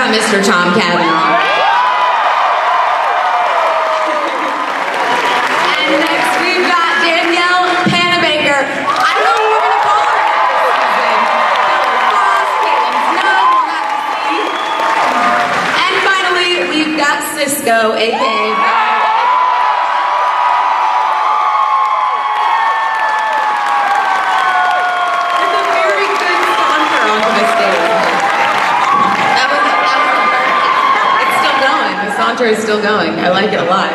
got Mr. Tom Cavanaugh. And next we've got Danielle Panabaker. I don't know what we're gonna call her. Caitlin Snow, we'll have to see. And finally, we've got Cisco, aka. Is still going. I like it a lot.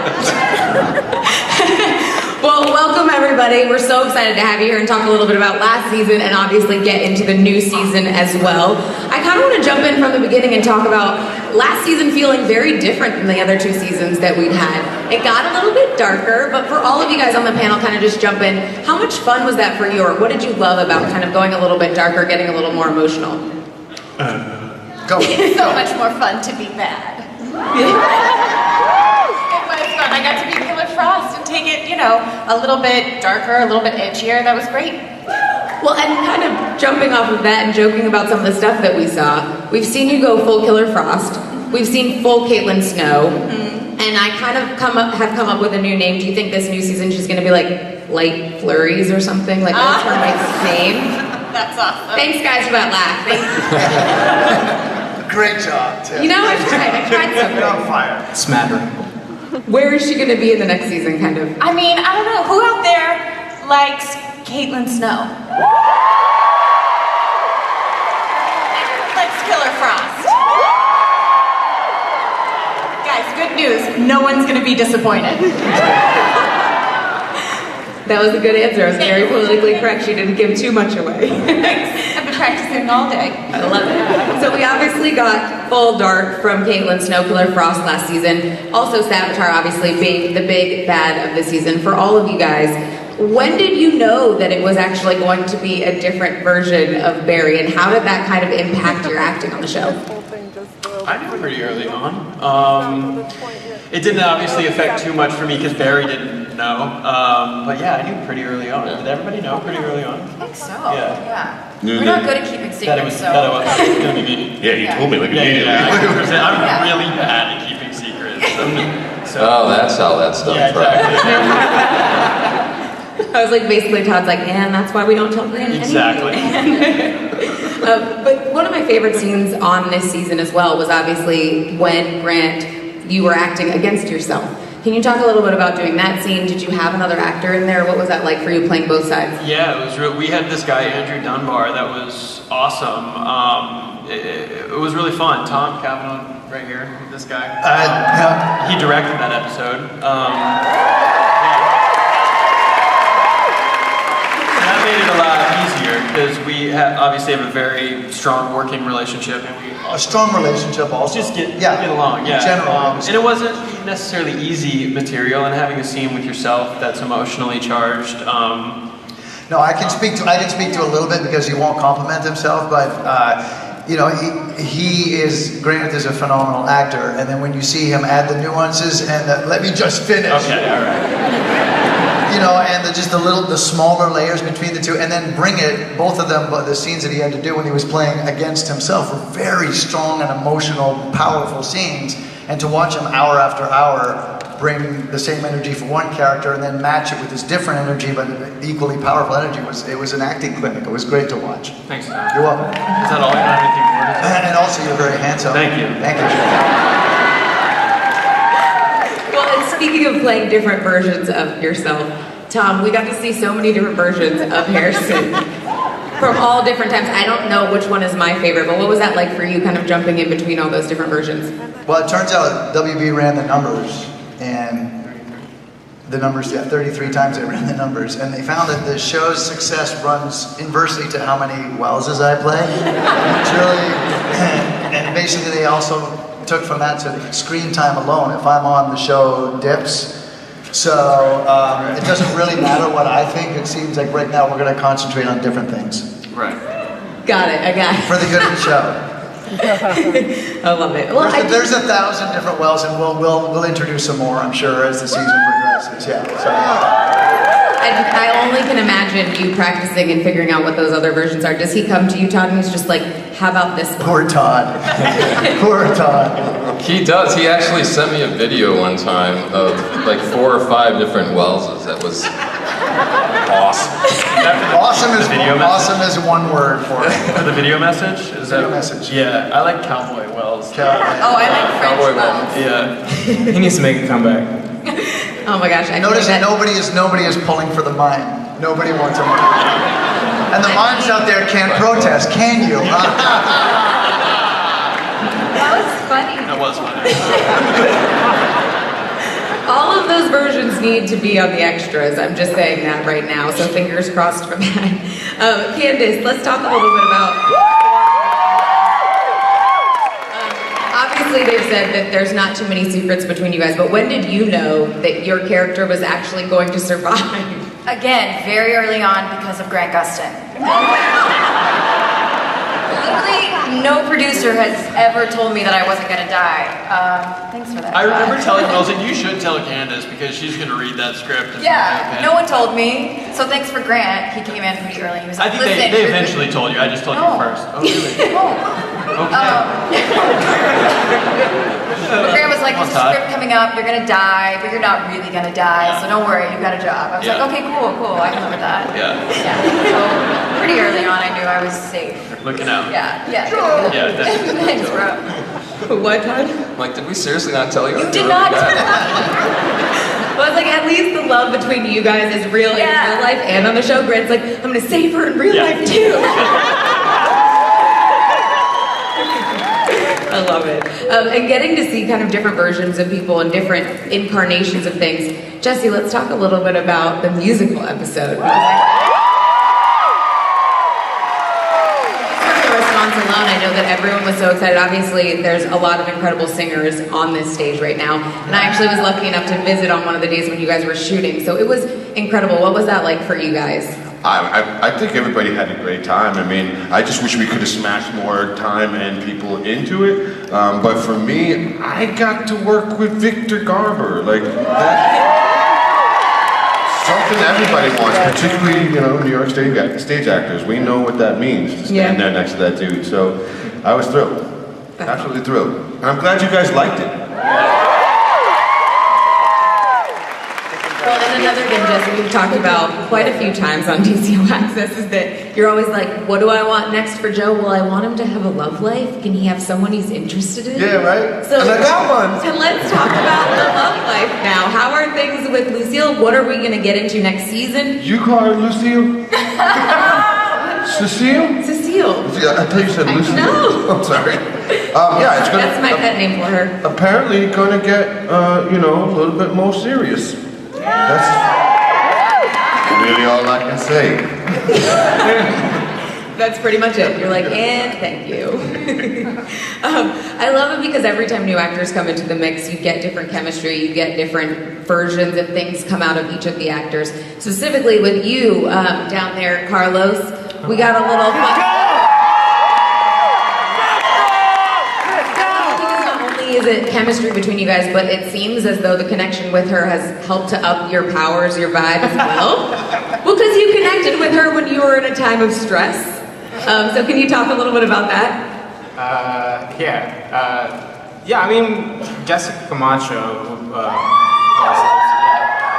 Well, welcome everybody. We're so excited to have you here and talk a little bit about last season and obviously get into the new season as well. I kind of want to jump in from the beginning and talk about last season feeling very different than the other two seasons that we'd had. It got a little bit darker, but for all of you guys on the panel, kind of just jump in. How much fun was that for you, or what did you love about kind of going a little bit darker, getting a little more emotional? It's so much more fun to be bad. It was fun. I got to be Killer Frost and take it, a little bit darker, a little bit edgier. That was great. Well, and kind of jumping off of that and joking about some of the stuff that we saw, we've seen you go full Killer Frost. We've seen full Caitlin Snow. Mm-hmm. And I kind of have come up with a new name. Do you think this new season she's going to be like Light Flurries or something? Like that's her name? That's awesome. Thanks, guys, for that laugh. Thank you. Great job, Tim. I tried something. You're on fire. Smatter. Where is she going to be in the next season, kind of? I mean, I don't know. Who out there likes Caitlin Snow? Likes Killer Frost? Guys, good news. No one's going to be disappointed. That was a good answer. It was very politically correct. She didn't give too much away. Thanks. I've been practicing all day. I love it. So we obviously got full dark from Caitlin Snow, Killer Frost last season. Also Savitar obviously being the big bad of the season. For all of you guys, when did you know that it was actually going to be a different version of Barry, and how did that kind of impact your acting on the show? I knew pretty early on. It didn't obviously affect too much for me because Barry didn't know. But yeah, I knew pretty early on. Did everybody know pretty early on? I think so. Yeah. We're not good at keeping secrets, that it was going to be me. Yeah, you told me like immediately. I'm really bad at keeping secrets. Oh, that's how that stuff I was like, basically Todd's like, and that's why we don't tell Grant anything. Exactly. But one of my favorite scenes on this season as well was obviously when Grant, you were acting against yourself. Can you talk a little bit about doing that scene? Did you have another actor in there? What was that like for you playing both sides? Yeah, it was real. We had this guy, Andrew Dunbar, that was awesome. It was really fun. Tom Cavanaugh, right here, this guy. He directed that episode. That made it a lot easier because we obviously have a very strong working relationship, and a strong relationship also. Just get along, yeah. In general, and it wasn't necessarily easy material, and having a scene with yourself that's emotionally charged. No, I can speak to a little bit because he won't compliment himself, but Grant is a phenomenal actor, and then when you see him add the nuances and let me just finish. Okay, all right. And the smaller layers between the two, and then bring it, both of them, but the scenes that he had to do when he was playing against himself were very strong and emotional, powerful scenes, and to watch him hour after hour bring the same energy for one character and then match it with this different energy, but equally powerful energy, it was an acting clinic. It was great to watch. Thanks. You're welcome. Is that all? I don't have anything more to say. And also, you're very handsome. Thank you. Thank you. Well, and speaking of playing different versions of yourself, Tom, we got to see so many different versions of Harrison from all different times. I don't know which one is my favorite, but what was that like for you, kind of jumping in between all those different versions? Well, it turns out WB ran the numbers, and 33 times they ran the numbers, and they found that the show's success runs inversely to how many Welleses I play. It's really, and basically they also took from that to screen time alone. If I'm on, the show dips. So it doesn't really matter what I think. It seems like right now we're going to concentrate on different things. Right. Got it. I got it. For the good of the show. I love it. Well, there's 1,000 different Wells, and we'll introduce some more, I'm sure, as the season progresses. Yeah. So. I only can imagine you practicing and figuring out what those other versions are. Does he come to you, Todd, and he's just like, how about this one? Poor Todd. Poor Todd. He does. He actually sent me a video one time of like 4 or 5 different Wellses. That was awesome. Awesome is one word for it. For the video message? Is Video that message. Yeah, I like Cowboy Wells. Oh, I like French Cowboy Wells. Yeah. He needs to make a comeback. Oh my gosh, I Notice that nobody is pulling for the mime. Nobody wants a mime. And the mimes out there can't protest, can you? That was funny. That was funny. all of those versions need to be on the extras. I'm just saying that right now, so fingers crossed for that. Candace, let's talk a little bit about... Obviously, they've said that there's not too many secrets between you guys, but when did you know that your character was actually going to survive? Again, very early on because of Grant Gustin. Literally, no producer has ever told me that I wasn't gonna die. Thanks for that. I remember telling Wilson, you should tell Candace because she's gonna read that script. Yeah, no one told me. So thanks for Grant. He came in pretty early. He was I like, think listen, they eventually told you. I just told you first. Oh, really? But Grant was like, there's a script coming up, you're gonna die, but you're not really gonna die, so don't worry, you got a job. I was like, okay, cool, I can live with that. Yeah. So pretty early on, I knew I was safe. Looking out. Yeah. Yeah, definitely. Thanks, bro. What time? Like, did we seriously not tell you? You did not. Well, it's like at least the love between you guys is real in real life and on the show. Grant's like, I'm gonna save her in real life too. I love it. And getting to see kind of different versions of people and different incarnations of things. Jesse, let's talk a little bit about the musical episode. Alone, I know that everyone was so excited. Obviously, there's a lot of incredible singers on this stage right now, and I actually was lucky enough to visit on one of the days when you guys were shooting, so it was incredible. What was that like for you guys? I think everybody had a great time. I mean, I just wish we could have smashed more time and people into it, but for me, I got to work with Victor Garber. Like, that. Something everybody wants, particularly, New York stage actors. We know what that means to stand there next to that dude. So I was thrilled, absolutely thrilled. And I'm glad you guys liked it. Well, and another thing, Jesse, we've talked about quite a few times on DCO Access is that you're always like, what do I want next for Joe? Well, I want him to have a love life. Can he have someone he's interested in? Yeah, right? So, and I got one. And let's talk about the love life now. How are things with Lucille? What are we going to get into next season? You call her Lucille? Cecile? Cecile. Yeah, I thought you said Lucille. No. I'm sorry. Yeah, it's gonna. That's my pet name for her. Apparently, gonna get a little bit more serious. That's really all I can say. That's pretty much it. You're like, and thank you. I love it because every time new actors come into the mix, you get different chemistry, you get different versions of things come out of each of the actors. Specifically with you down there, Carlos, we got a little fun. Is it chemistry between you guys, but it seems as though the connection with her has helped to up your powers, your vibe as well. Well, because you connected with her when you were in a time of stress. So can you talk a little bit about that? I mean, Jessica Camacho,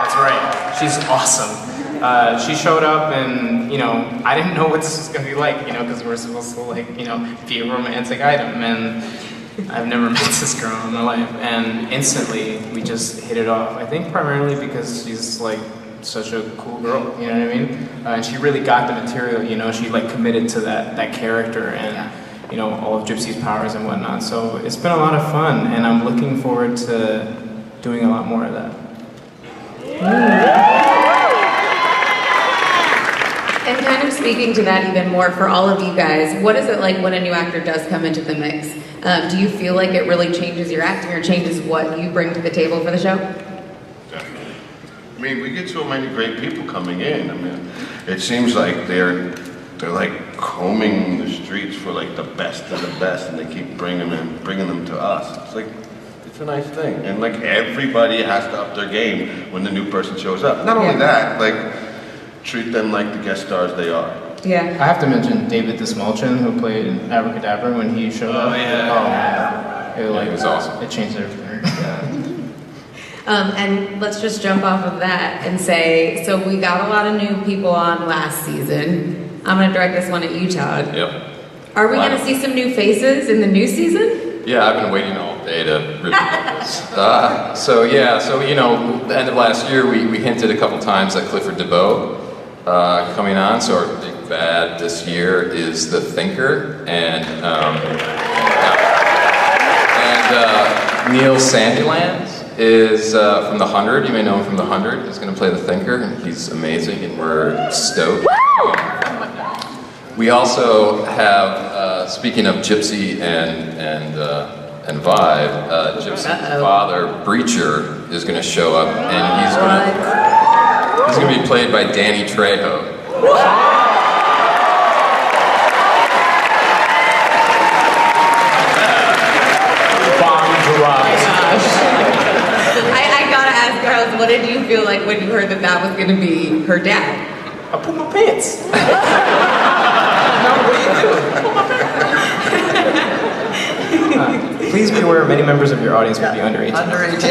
that's right, she's awesome. She showed up and, I didn't know what this was going to be like, because we're supposed to, be a romantic item, and I've never met this girl in my life, and instantly we just hit it off. I think primarily because she's such a cool girl, you know what I mean? And she really got the material, she committed to that character and all of Gypsy's powers and whatnot. So it's been a lot of fun, and I'm looking forward to doing a lot more of that. And kind of speaking to that even more for all of you guys, what is it like when a new actor does come into the mix? Do you feel like it really changes your acting or changes what you bring to the table for the show? Definitely. I mean, we get so many great people coming in. I mean, it seems like they're combing the streets for the best of the best, and they keep bringing them to us. It's a nice thing, and everybody has to up their game when the new person shows up. Not only that, treat them like the guest stars they are. Yeah. I have to mention David Desmalchin, who played in Abracadabra when he showed up. Yeah. Oh man, It was awesome. It changed everything. And let's just jump off of that and say, so we got a lot of new people on last season. I'm going to direct this one at you, Todd. Yep. Are we going to see some new faces in the new season? Yeah, I've been waiting all day to really know this. So you know, the end of last year, we hinted a couple times at Clifford DeBow coming on. So our big bad this year is the Thinker, and Neil Sandilands is from The 100. You may know him from The 100. He's going to play the Thinker, and he's amazing, and we're stoked. We also have, speaking of Gypsy and Vibe, Gypsy's father, Breacher, is going to show up, and he's going to be played by Danny Trejo. I gotta ask girls, what did you feel like when you heard that was gonna be her dad? I put my pants. Please be aware many members of your audience will be under 18. Under 18.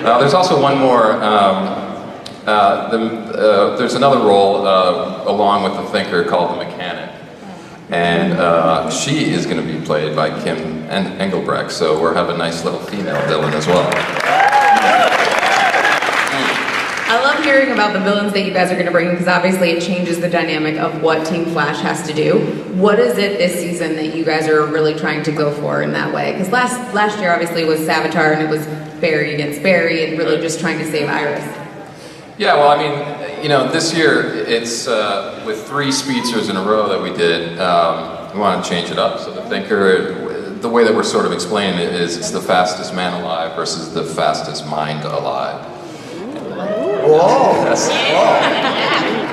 There's also one more. There's another role along with the Thinker called the Mechanic, and she is going to be played by Kim Engelbrecht. So we're having a nice little female villain as well. I love hearing about the villains that you guys are going to bring because obviously it changes the dynamic of what Team Flash has to do. What is it this season that you guys are really trying to go for in that way? Because last year obviously was Savitar and it was Barry against Barry and really just trying to save Iris. Yeah, well, I mean, you know, this year it's with 3 speedsters in a row that we did. We want to change it up. So the Thinker, the way that we're sort of explaining it is it's the fastest man alive versus the fastest mind alive. Whoa!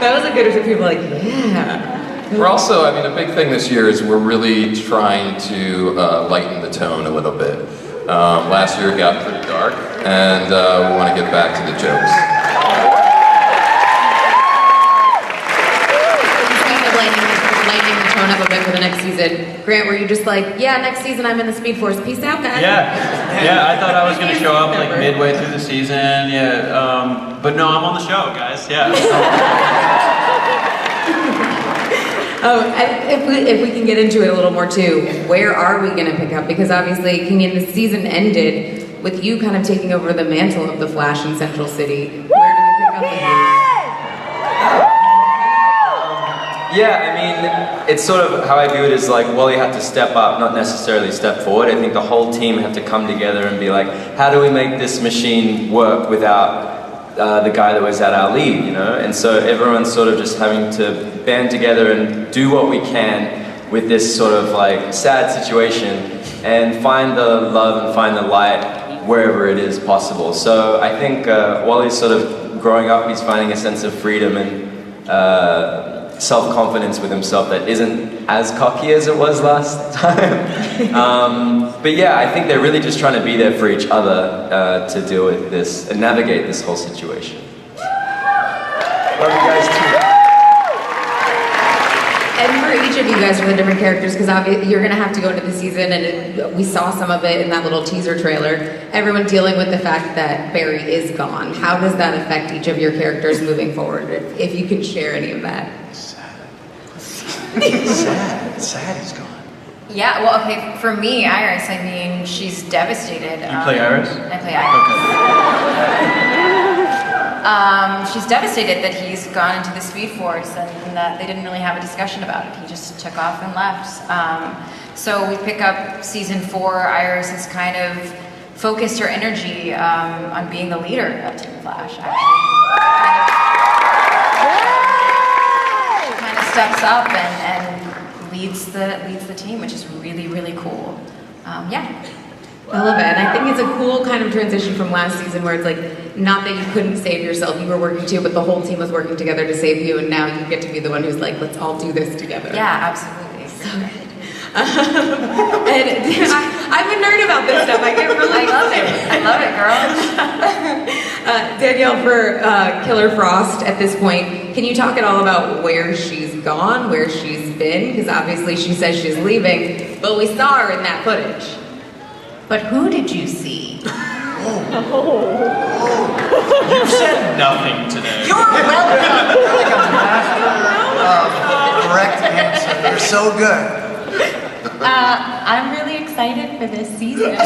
That was a good reason. People were like, yeah. We're also, I mean, a big thing this year is we're really trying to lighten the tone a little bit. Last year it got pretty dark, and we want to get back to the jokes. Speaking of lightening the tone up a bit for the next season, Grant, were you just like, yeah, next season I'm in the Speed Force. Peace out, guys. Yeah, I thought I was going to show up like midway through the season, but no, I'm on the show, guys, yeah. If we can get into it a little more too, where are we going to pick up? Because obviously, Kenyon, the season ended with you kind of taking over the mantle of the Flash in Central City. Where do we pick up with you? Yeah, I mean, it's sort of how I view it is like Wally had to step up, not necessarily step forward. I think the whole team had to come together and be like, how do we make this machine work without the guy that was at our lead, you know? And so everyone's sort of just having to band together and do what we can with this sort of like sad situation and find the love and find the light wherever it is possible. So I think Wally's sort of growing up, he's finding a sense of freedom and self-confidence with himself that isn't as cocky as it was last time. But yeah, I think they're really just trying to be there for each other to deal with this and navigate this whole situation. Love you guys too. And for each of you guys, for the different characters, because you're going to have to go into the season, and we saw some of it in that little teaser trailer. Everyone dealing with the fact that Barry is gone. How does that affect each of your characters moving forward? If you can share any of that. Sad he's gone. Yeah, well, okay, for me, Iris, I mean, she's devastated. You play Iris? I play Iris. Okay. She's devastated that he's gone into the Speed Force and that they didn't really have a discussion about it. He just took off and left. So we pick up season 4. Iris has kind of focused her energy on being the leader of Team Flash, actually. She kind of steps up and leads the team, which is really, really cool. Yeah. I love it, and I think it's a cool kind of transition from last season where it's like, not that you couldn't save yourself, you were working too, but the whole team was working together to save you, and now you get to be the one who's like, let's all do this together. Yeah, absolutely. So good. And I'm a nerd about this stuff. I get really I love it, girl. Danielle, for Killer Frost at this point, can you talk at all about where she's gone, where she's been? Because obviously she says she's leaving, but we saw her in that footage. But who did you see? You've said nothing today. You're welcome. You're like a master of correct answer. You're so good. I'm really excited for this season.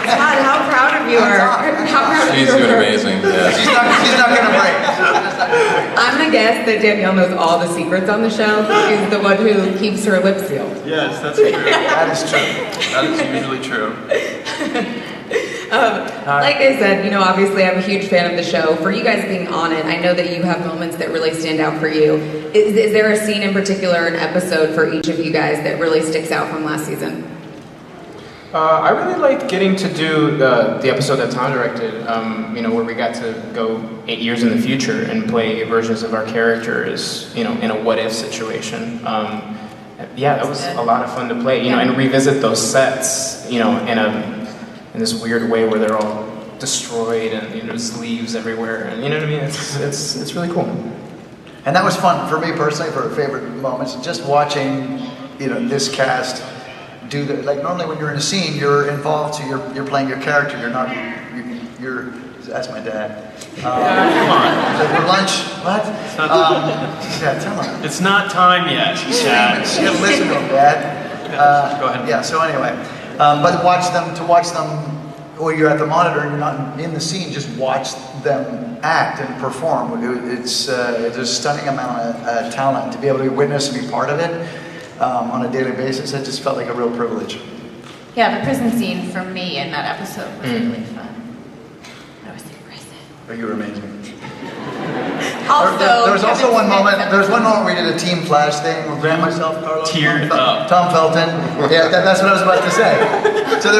God, how proud of you are. How proud of you She's are. doing amazing. Yeah. She's not gonna break. I'm gonna guess that Danielle knows all the secrets on the show. She's the one who keeps her lips sealed. Yes, that's true. That is true. That is usually true. Like I said, you know, obviously I'm a huge fan of the show. For you guys being on it, I know that you have moments that really stand out for you. Is there a scene in particular, an episode for each of you guys that really sticks out from last season? I really liked getting to do the episode that Tom directed, you know, where we got to go 8 years in the future and play versions of our characters, you know, in a what-if situation. Yeah, that was a lot of fun to play, you know, and revisit those sets, you know, in this weird way where they're all destroyed and, you know, there's leaves everywhere, and you know what I mean? It's really cool. And that was fun for me personally, for favorite moments. Just watching, you know, this cast do the, like normally when you're in a scene, you're involved, so you're playing your character. You're not, you're that's my dad. Come on. For lunch, what? Yeah, tell him. It's not time yet, Dad. She didn't listen to him, Dad. Go ahead. Yeah. So anyway, but to watch them, when you're at the monitor and you're not in the scene, just watch them act and perform. It's a stunning amount of talent to be able to witness and be part of it on a daily basis. It just felt like a real privilege. Yeah, the prison scene for me in that episode was really fun. That was impressive. Oh, you were amazing. Also, there was also one moment. There was one moment where we did a team flash thing with Grant, myself, Carlos, Teared up. Tom Felton. Yeah, that's what I was about to say. So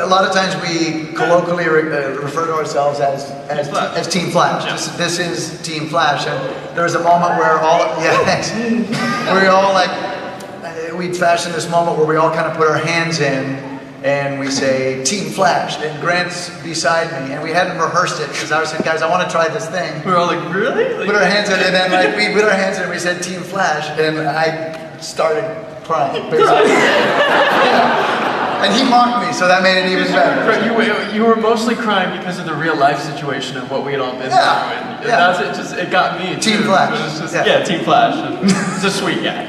a lot of times we colloquially refer to ourselves as Team Flash. Yeah. This is Team Flash, and there was a moment where we all we fashioned this moment where we all kind of put our hands in. And we say, Team Flash, and Grant's beside me, and we hadn't rehearsed it, because I was saying, guys, I want to try this thing. We were all like, really? Like, Put our hands in it, and then we put our hands in it, and we said, Team Flash, and I started crying, basically. Yeah. And he mocked me, so that made it even better. You were mostly crying because of the real life situation of what we had all been through, and that's it got me too. Team Flash. It was just, yeah, Team Flash. He's a sweet guy.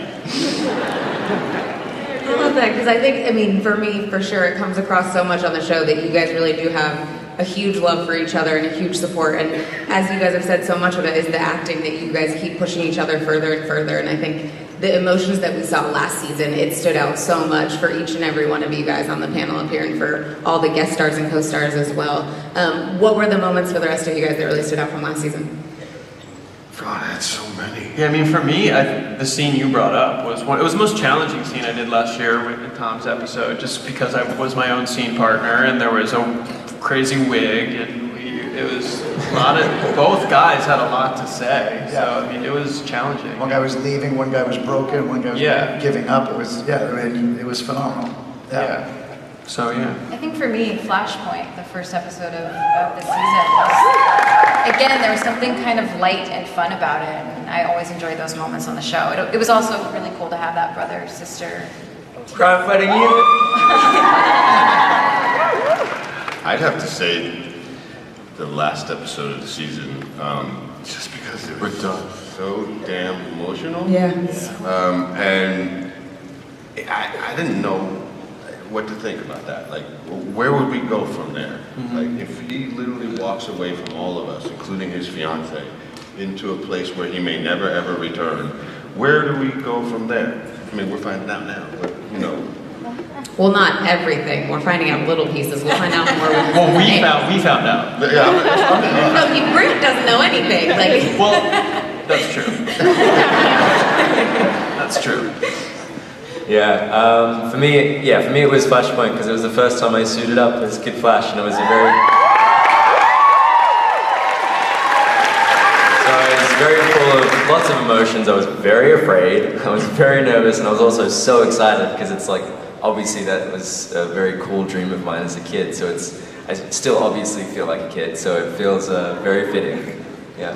I love that, because I think, I mean, for me, for sure, it comes across so much on the show that you guys really do have a huge love for each other and a huge support. And as you guys have said, so much of it is the acting that you guys keep pushing each other further and further. And I think the emotions that we saw last season, it stood out so much for each and every one of you guys on the panel up here and for all the guest stars and co-stars as well. What were the moments for the rest of you guys that really stood out from last season? God, I had so many. Yeah, I mean, for me, the scene you brought up was it was the most challenging scene I did last year in Tom's episode, just because I was my own scene partner, and there was a crazy wig, and it was a lot of, both guys had a lot to say, so, I mean, it was challenging. One guy was leaving, one guy was broken, one guy was giving up. It was, it was phenomenal. Yeah. So, yeah. I think for me, Flashpoint, the first episode of the season, was, again, there was something kind of light and fun about it, and I always enjoyed those moments on the show. It was also really cool to have that brother-sister Crime fighting unit. I'd have to say the last episode of the season, just because it was so damn emotional. Yeah. And I didn't know what to think about that. Like, where would we go from there? Mm-hmm. Like, if he literally walks away from all of us, including his fiance, into a place where he may never ever return, where do we go from there? I mean, we're finding out now, but you know. Well, not everything. We're finding out little pieces. We'll find out more. Well, we found out. Yeah, No, Grant doesn't know anything. Like, well, that's true. That's true. Yeah, for me it was Flashpoint because it was the first time I suited up as Kid Flash, and it was very full of lots of emotions. I was very afraid, I was very nervous, and I was also so excited because it's like, obviously that was a very cool dream of mine as a kid, so I still obviously feel like a kid, so it feels very fitting. Yeah.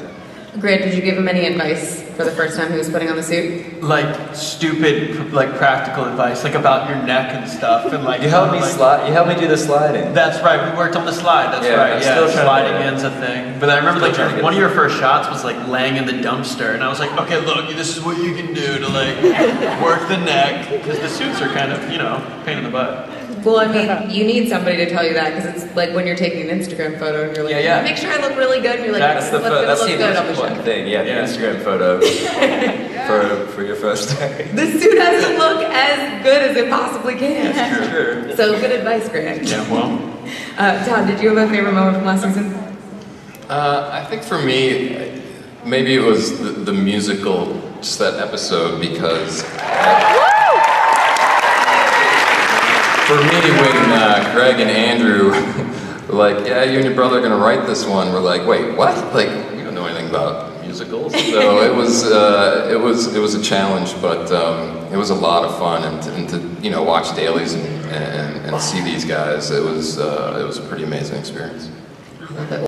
Grant, did you give him any advice for the first time he was putting on the suit? Like stupid, like practical advice, like about your neck and stuff, and like You helped me like, You helped me do the sliding. That's right. We worked on the slide. That's Yeah, right. I'm Yeah, still trying sliding to- in's a thing. But I remember Still like trying to get one of it. your first shots was like laying in the dumpster, and I was like, okay, look, this is what you can do to like work the neck, because the suits are kind of, you know, pain in the butt. Well, I mean, you need somebody to tell you that because it's like when you're taking an Instagram photo and you're like, Yeah. make sure I look really good. And you're like, That's the what's gonna that's look the good on the most important show? thing. Yeah, the Instagram photo for your first day. The suit has to look as good as it possibly can. That's true. So good advice, Grant. Yeah, well. Todd, did you have a favorite moment from last season? I think for me, maybe it was the musical, just that episode, because for me, when Greg and Andrew were like, yeah, you and your brother are gonna write this one, we're like, wait, what? Like, we don't know anything about musicals. So it was a challenge, but it was a lot of fun, and to watch dailies and see these guys, it was a pretty amazing experience.